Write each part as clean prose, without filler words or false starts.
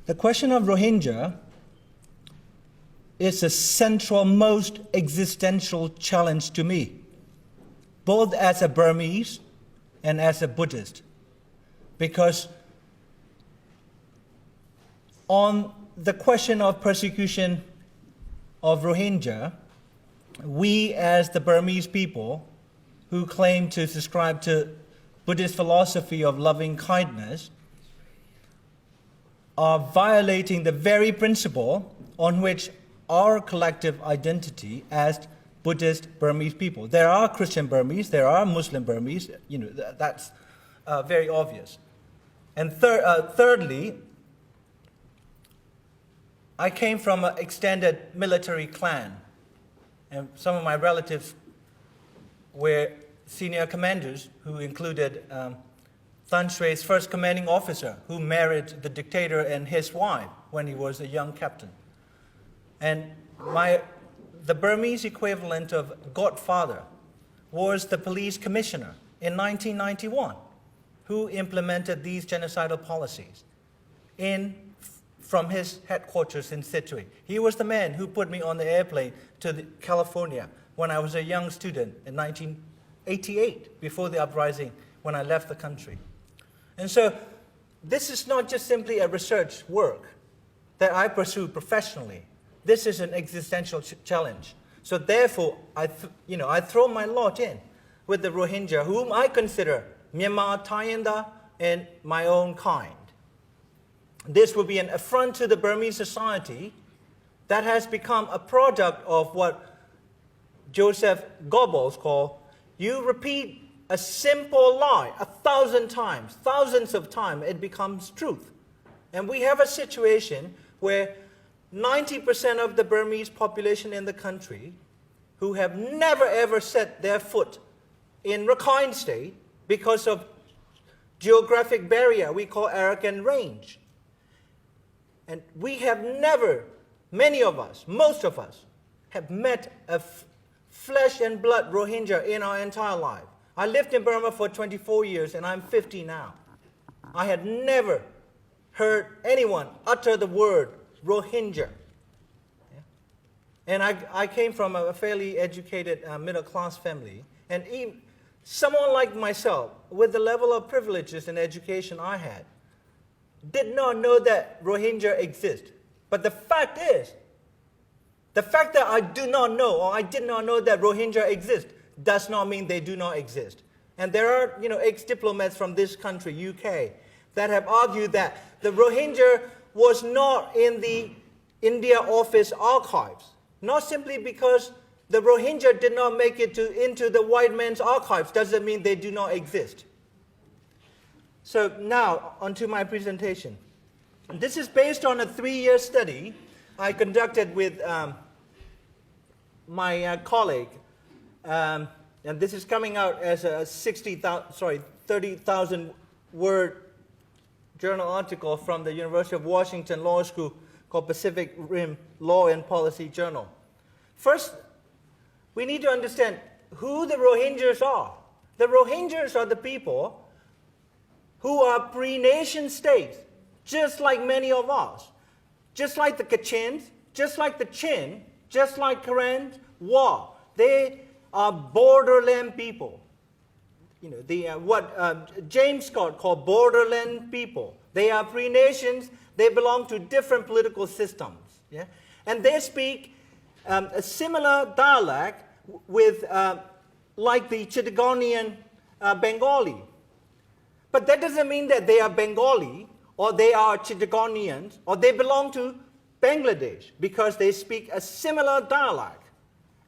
The question of Rohingya is a central, most existential challenge to me, both as a Burmese and as a Buddhist, because on the question of persecution of Rohingya, we as the Burmese people who claim to subscribe to Buddhist philosophy of loving kindness are violating the very principle on which our collective identity as Buddhist Burmese people. There are Christian Burmese, there are Muslim Burmese, that's very obvious. And thirdly, I came from an extended military clan, and some of my relatives were senior commanders who included Than Shwe's first commanding officer who married the dictator and his wife when he was a young captain. And the Burmese equivalent of godfather was the police commissioner in 1991 who implemented these genocidal policies from his headquarters in Sittwe. He was the man who put me on the airplane to California when I was a young student in 1988, before the uprising, when I left the country. And so this is not just simply a research work that I pursue professionally. This is an existential challenge. So therefore, I throw my lot in with the Rohingya, whom I consider Myanmar Thayenda and my own kind. This will be an affront to the Burmese society that has become a product of what Joseph Goebbels called, you repeat a simple lie 1,000 times, thousands of times, it becomes truth. And we have a situation where 90% of the Burmese population in the country who have never ever set their foot in Rakhine State because of geographic barrier we call Arakan Range. And we have never, many of us, most of us, have met a flesh and blood Rohingya in our entire life. I lived in Burma for 24 years and I'm 50 now. I had never heard anyone utter the word Rohingya. Yeah? And I came from a fairly educated middle-class family, and even someone like myself, with the level of privileges and education I had, did not know that Rohingya exist. But the fact is, the fact that I do not know, or I did not know that Rohingya exist, does not mean they do not exist. And there are, ex-diplomats from this country, UK, that have argued that the Rohingya was not in the India office archives, not simply because the Rohingya did not make it into the white man's archives, doesn't mean they do not exist. So now, onto my presentation. This is based on a 3-year study I conducted with my colleague, and this is coming out as a 30,000 word journal article from the University of Washington Law School called Pacific Rim Law and Policy Journal. First, we need to understand who the Rohingyas are. The Rohingyas are the people who are pre-nation states, just like many of us, just like the Kachins, just like the Chin, just like Karen, Wa. They are borderland people. What James Scott called borderland people. They are pre-nations. They belong to different political systems. Yeah? And they speak a similar dialect with, like the Chittagonian Bengali. But that doesn't mean that they are Bengali, or they are Chittagonians, or they belong to Bangladesh, because they speak a similar dialect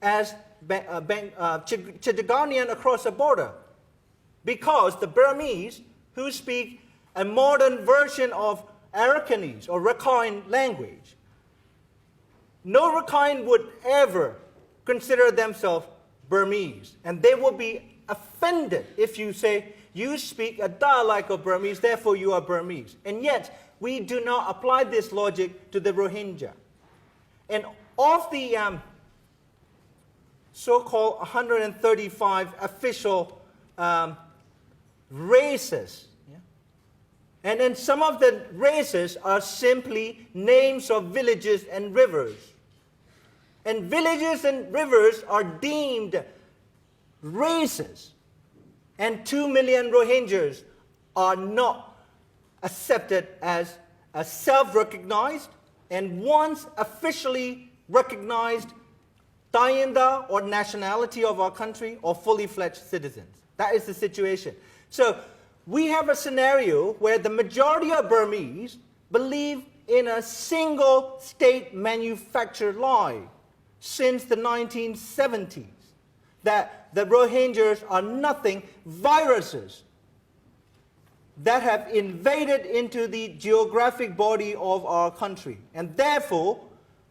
as Chittagonian across the border. Because the Burmese, who speak a modern version of Arakanese or Rakhine language, no Rakhine would ever consider themselves Burmese. And they will be offended if you say, you speak a dialect of Burmese, therefore you are Burmese. And yet, we do not apply this logic to the Rohingya. And of the so-called 135 official races, yeah? And then some of the races are simply names of villages and rivers. And villages and rivers are deemed races. And 2 million Rohingyas are not accepted as a self-recognized and once officially recognized Tayinda or nationality of our country or fully fledged citizens. That is the situation. So we have a scenario where the majority of Burmese believe in a single state manufactured lie since the 1970s, that the Rohingyas are nothing viruses that have invaded into the geographic body of our country. And therefore,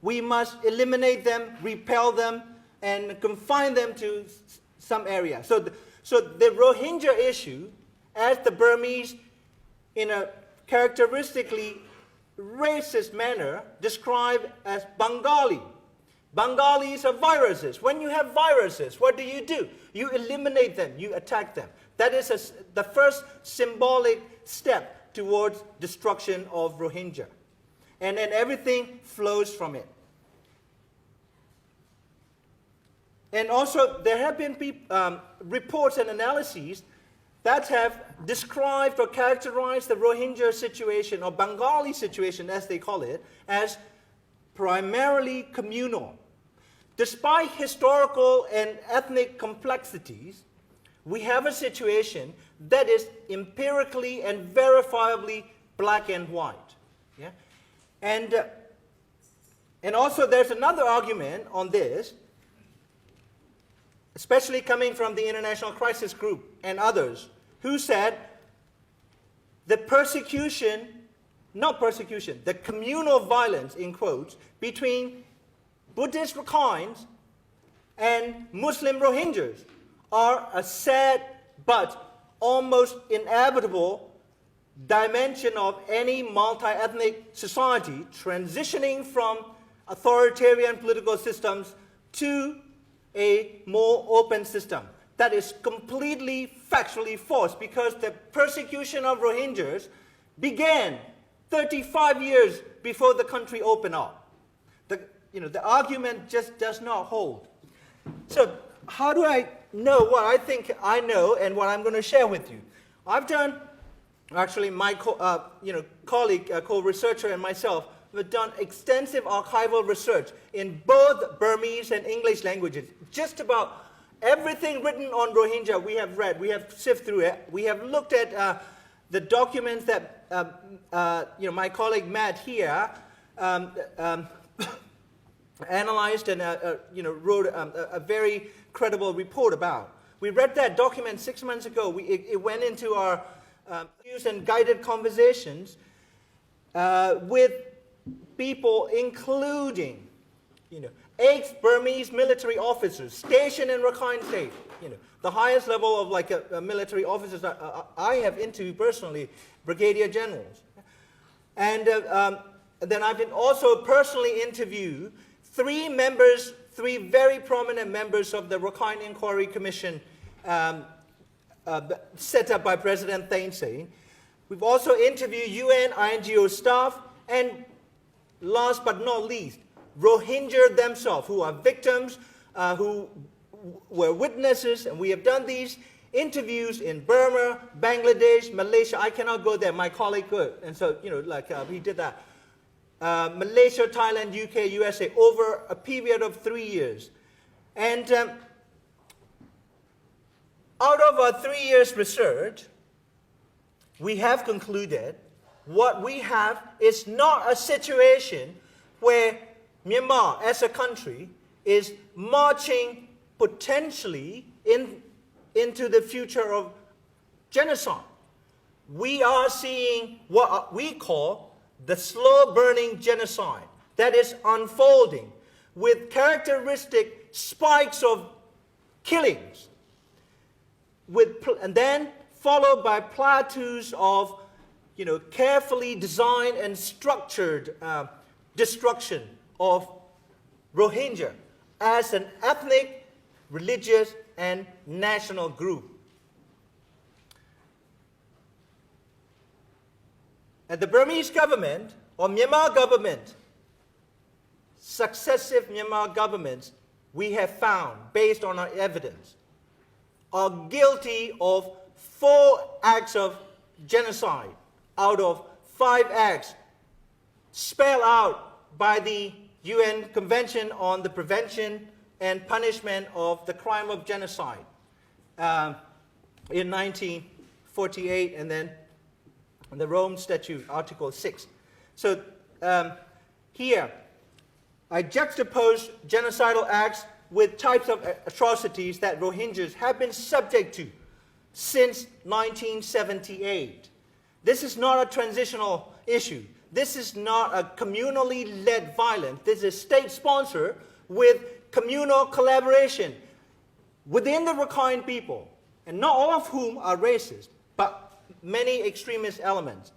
we must eliminate them, repel them, and confine them to some area. So the Rohingya issue, as the Burmese, in a characteristically racist manner, described as Bengali. Bengalis are viruses. When you have viruses, what do? You eliminate them, you attack them. That is the first symbolic step towards destruction of Rohingya. And then everything flows from it. And also, there have been reports and analyses that have described or characterized the Rohingya situation, or Bengali situation as they call it, as primarily communal. Despite historical and ethnic complexities, we have a situation that is empirically and verifiably black and white. Yeah? And also there's another argument on this, especially coming from the International Crisis Group and others, who said the the communal violence, in quotes, between Buddhist Rakhine's and Muslim Rohingyas are a sad but almost inevitable dimension of any multi-ethnic society transitioning from authoritarian political systems to a more open system. That is completely factually false, because the persecution of Rohingyas began 35 years before the country opened up. The argument just does not hold. So how do I know what I think I know and what I'm going to share with you? I've done, actually my colleague, co-researcher and myself, have done extensive archival research in both Burmese and English languages. Just about everything written on Rohingya we have read, we have sifted through it. We have looked at the documents that my colleague Matt here analyzed and wrote a very credible report about. We read that document 6 months ago. It went into our news and guided conversations with people, including, ex-Burmese military officers stationed in Rakhine State. The highest level of a military officers I have interviewed personally, brigadier generals. And then I've been also personally interviewed three very prominent members of the Rakhine Inquiry Commission set up by President Thein Sein. We've also interviewed UN, NGO staff, and last but not least, Rohingya themselves, who are victims, who were witnesses, and we have done these interviews in Burma, Bangladesh, Malaysia. I cannot go there, my colleague could, and so, he did that. Malaysia, Thailand, UK, USA, over a period of 3 years. And out of our 3 years research, we have concluded what we have is not a situation where Myanmar as a country is marching potentially into the future of genocide. We are seeing what we call the slow-burning genocide that is unfolding with characteristic spikes of killings, and then followed by plateaus of carefully designed and structured destruction of Rohingya as an ethnic, religious, and national group. And the Burmese government, or Myanmar government, successive Myanmar governments, we have found, based on our evidence, are guilty of 4 acts of genocide out of 5 acts spelled out by the UN Convention on the Prevention and Punishment of the Crime of Genocide in 1948, and then the Rome Statute, Article 6. So here, I juxtapose genocidal acts with types of atrocities that Rohingyas have been subject to since 1978. This is not a transitional issue. This is not a communally led violence. This is state-sponsored with communal collaboration within the Rakhine people, and not all of whom are racist, but many extremist elements.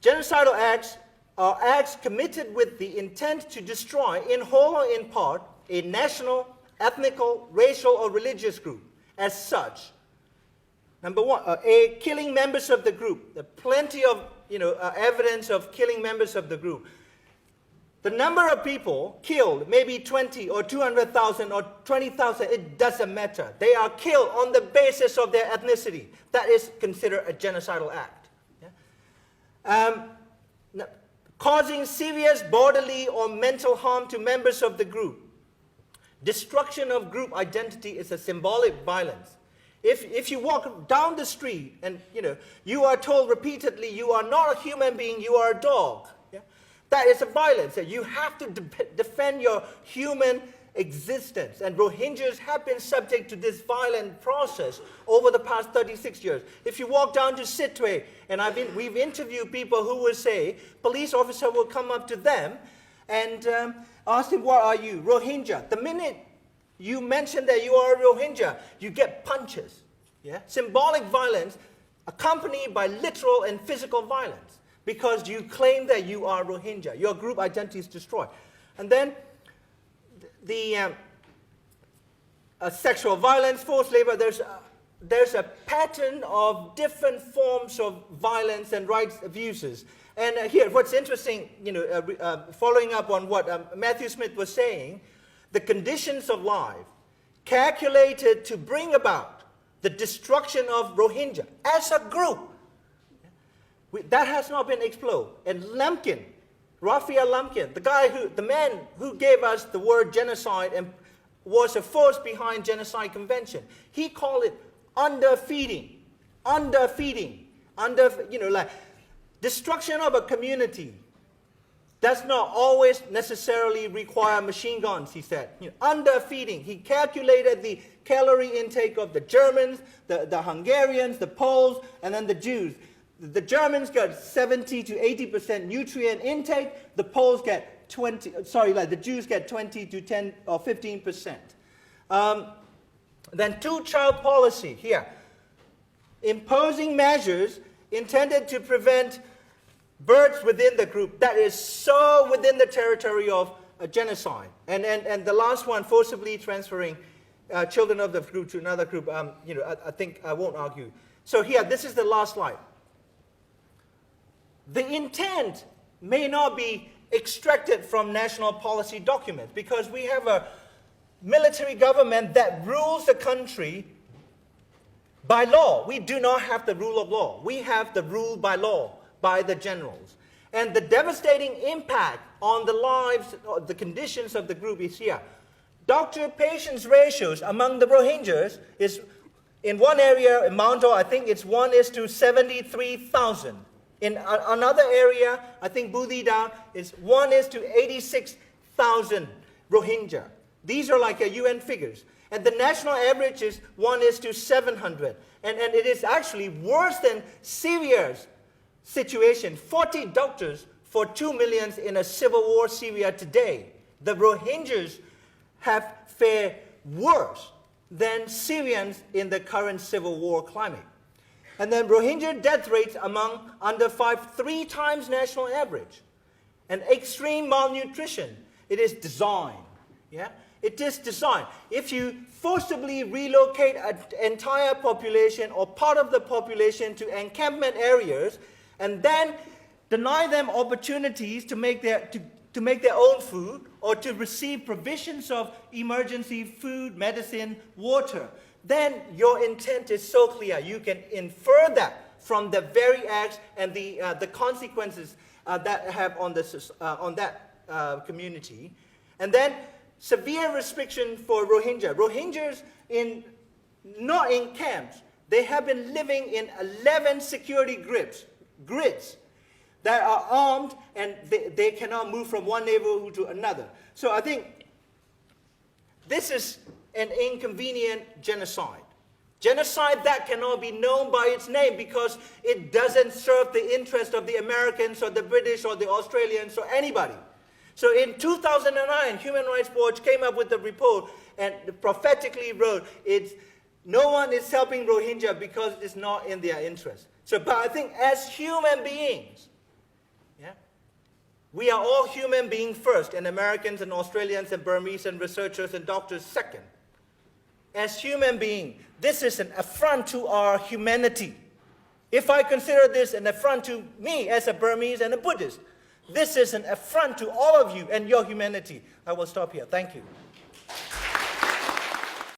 Genocidal acts are acts committed with the intent to destroy, in whole or in part, a national, ethnical, racial, or religious group as such. Number one, killing members of the group. There are plenty of evidence of killing members of the group. The number of people killed, maybe 20 or 200,000 or 20,000, it doesn't matter. They are killed on the basis of their ethnicity. That is considered a genocidal act. Yeah? Causing serious bodily or mental harm to members of the group. Destruction of group identity is a symbolic violence. If you walk down the street and you are told repeatedly you are not a human being, you are a dog, yeah? That is a violence. You have to defend your human existence. And Rohingyas have been subject to this violent process over the past 36 years. If you walk down to Sittwe, and we've interviewed people who will say, police officer will come up to them and ask them, what are you? Rohingya. The minute you mention that you are a Rohingya, you get punches. Yeah? Symbolic violence accompanied by literal and physical violence because you claim that you are Rohingya. Your group identity is destroyed. And then the sexual violence, forced labor, there's a pattern of different forms of violence and rights abuses. And here, what's interesting, following up on what Matthew Smith was saying, the conditions of life calculated to bring about the destruction of Rohingya as a group, that has not been explored. And Lumpkin, Raphael Lumpkin, the man who gave us the word genocide and was a force behind Genocide Convention, he called it underfeeding, like destruction of a community does not always necessarily require machine guns, he said. Underfeeding. He calculated the calorie intake of the Germans, the Hungarians, the Poles, and then the Jews. The Germans got 70 to 80% nutrient intake. The Poles get the Jews get 20 to 10 or 15%. Then two-child policy here. Imposing measures intended to prevent births within the group. That is so within the territory of genocide. And the last one, forcibly transferring children of the group to another group. I think I won't argue. So here, this is the last slide. The intent may not be extracted from national policy documents because we have a military government that rules the country by law. We do not have the rule of law. We have the rule by law by the generals. And the devastating impact on the lives, the conditions of the group is here. Doctor-patient ratios among the Rohingyas is, in one area, in Mount, I think it's 1:73,000. In another area, I think Budida is 1:86,000 Rohingya. These are like UN figures. And the national average is 1:700. And it is actually worse than Syria's situation. 40 doctors for 2 million in a civil war Syria today. The Rohingyas have fared worse than Syrians in the current civil war climate. And then Rohingya death rates among under 5, 3 times national average. And extreme malnutrition. It is design. Yeah? It is design. If you forcibly relocate an entire population or part of the population to encampment areas, and then deny them opportunities to make their own food or to receive provisions of emergency food, medicine, water, then your intent is so clear. You can infer that from the very acts and the consequences that have on that community. And then severe restriction for Rohingya. Rohingyas not in camps. They have been living in 11 security grids that are armed, and they cannot move from one neighborhood to another. So I think this is an inconvenient genocide. Genocide that cannot be known by its name because it doesn't serve the interest of the Americans or the British or the Australians or anybody. So in 2009, Human Rights Watch came up with a report and prophetically wrote, no one is helping Rohingya because it's not in their interest. So, but I think as human beings, we are all human beings first, and Americans and Australians and Burmese and researchers and doctors second. As human beings, this is an affront to our humanity. If I consider this an affront to me as a Burmese and a Buddhist, this is an affront to all of you and your humanity. I will stop here. Thank you.